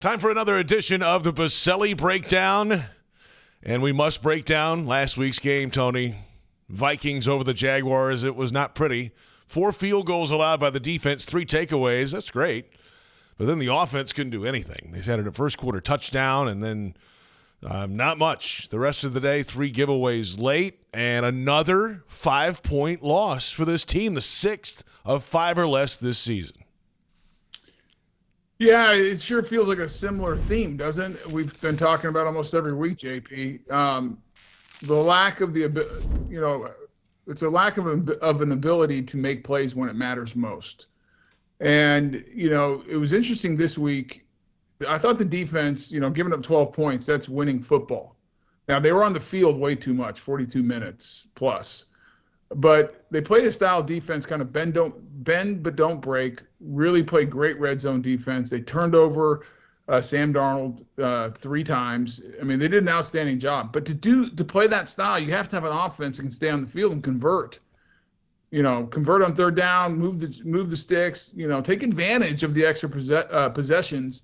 Time for another edition of the Boselli Breakdown. And we must break down last week's game, Tony. Vikings over the Jaguars. It was not pretty. 4 field goals allowed by the defense, 3 takeaways. That's great. But then the offense couldn't do anything. They had a first quarter touchdown and then not much. The rest of the day, 3 giveaways late and another 5-point loss for this team, the 6th of 5 or less this season. Yeah, it sure feels like a similar theme, doesn't it? We've been talking about almost every week, JP. The lack of it's a lack of an ability to make plays when it matters most. And, it was interesting this week. I thought the defense, giving up 12 points, that's winning football. Now, they were on the field way too much, 42 minutes plus. But they played a style of defense, kind of bend but don't break, really played great red zone defense. They turned over Sam Darnold 3 times. I mean, they did an outstanding job. But to play that style, you have to have an offense that can stay on the field and convert. Convert on third down, move the sticks, take advantage of the extra possessions.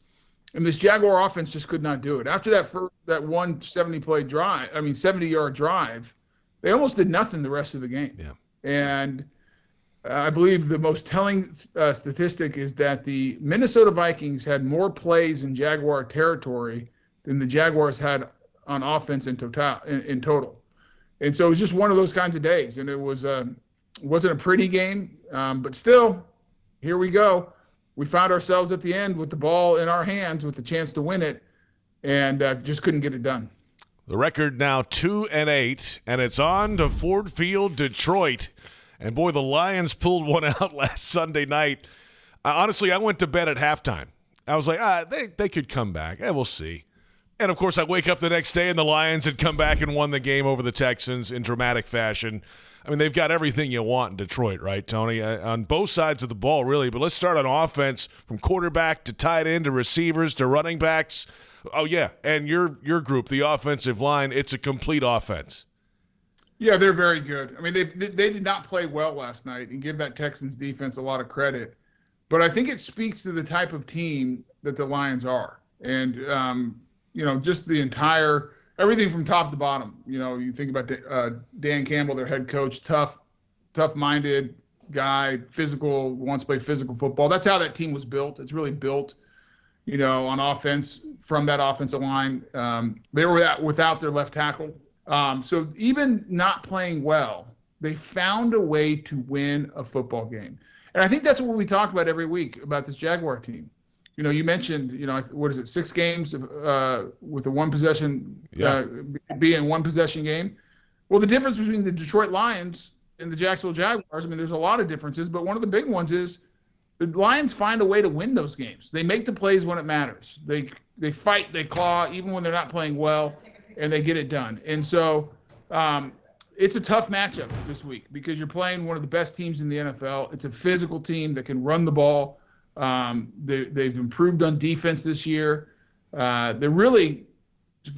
And this Jaguar offense just could not do it. After that one 70-yard drive, they almost did nothing the rest of the game. Yeah. And I believe the most telling statistic is that the Minnesota Vikings had more plays in Jaguar territory than the Jaguars had on offense in total. And so it was just one of those kinds of days. And it wasn't a pretty game, but still, here we go. We found ourselves at the end with the ball in our hands with the chance to win it, and just couldn't get it done. The record now 2-8, and it's on to Ford Field, Detroit. And boy, the Lions pulled one out last Sunday night. Honestly, I went to bed at halftime. I was like, they could come back. We'll see. And, of course, I wake up the next day, and the Lions had come back and won the game over the Texans in dramatic fashion. I mean, they've got everything you want in Detroit, right, Tony? On both sides of the ball, really. But let's start on offense, from quarterback to tight end to receivers to running backs. Oh, yeah, and your group, the offensive line, it's a complete offense. Yeah, they're very good. I mean, they did not play well last night, and give that Texans defense a lot of credit. But I think it speaks to the type of team that the Lions are. And, just the entire – everything from top to bottom. You think about Dan Campbell, their head coach, tough-minded guy, physical, wants to play physical football. That's how that team was built. It's really built, on offense from that offensive line. They were without their left tackle. So even not playing well, they found a way to win a football game. And I think that's what we talk about every week about this Jaguar team. You mentioned, 6 games with a one-possession being a one-possession game? Well, the difference between the Detroit Lions and the Jacksonville Jaguars, I mean, there's a lot of differences, but one of the big ones is the Lions find a way to win those games. They make the plays when it matters. They fight, they claw, even when they're not playing well, and they get it done. And so it's a tough matchup this week because you're playing one of the best teams in the NFL. It's a physical team that can run the ball. They've improved on defense this year. They're really,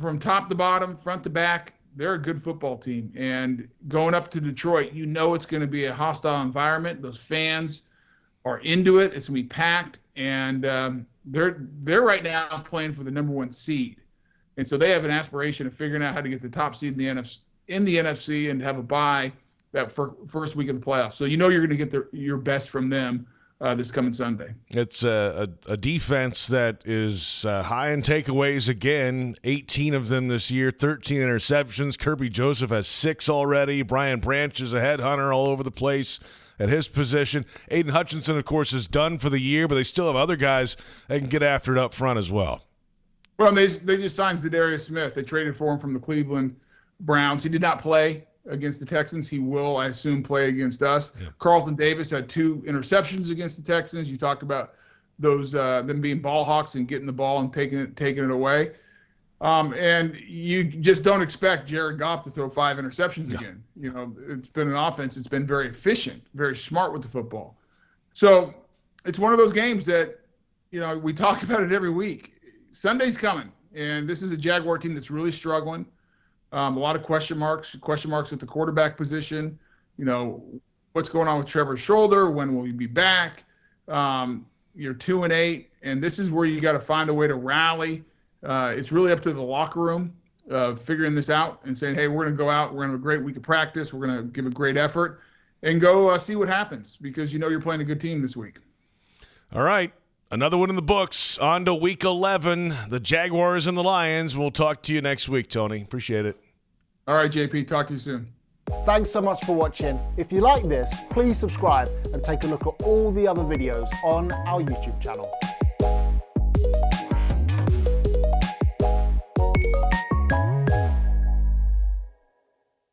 from top to bottom, front to back, they're a good football team. And going up to Detroit, it's going to be a hostile environment. Those fans are into it. It's going to be packed. And they're right now playing for the number 1 seed. And so they have an aspiration of figuring out how to get the top seed in the NFC and have a bye that first week of the playoffs. So you're going to get your best from them this coming Sunday. It's a defense that is high in takeaways again, 18 of them this year, 13 interceptions. Kirby Joseph has 6 already. Brian Branch is a headhunter all over the place at his position. Aiden Hutchinson, of course, is done for the year, but they still have other guys that can get after it up front as well. Well, they just signed Zadarius Smith. They traded for him from the Cleveland Browns. He did not play against the Texans. He will, I assume, play against us. Yeah. Carlton Davis had 2 interceptions against the Texans. You talked about those them being ball hawks and getting the ball and taking it away. And you just don't expect Jared Goff to throw 5 interceptions again. It's been an offense that's been very efficient, very smart with the football. So it's one of those games that, we talk about it every week. Sunday's coming, and this is a Jaguar team that's really struggling. A lot of question marks at the quarterback position. What's going on with Trevor's shoulder? When will he be back? You're 2-8, and this is where you got to find a way to rally. It's really up to the locker room figuring this out and saying, hey, we're going to go out. We're going to have a great week of practice. We're going to give a great effort and go see what happens, because you know you're playing a good team this week. All right. Another one in the books. On to week 11, the Jaguars and the Lions. We'll talk to you next week, Tony. Appreciate it. All right, JP. Talk to you soon. Thanks so much for watching. If you like this, please subscribe and take a look at all the other videos on our YouTube channel.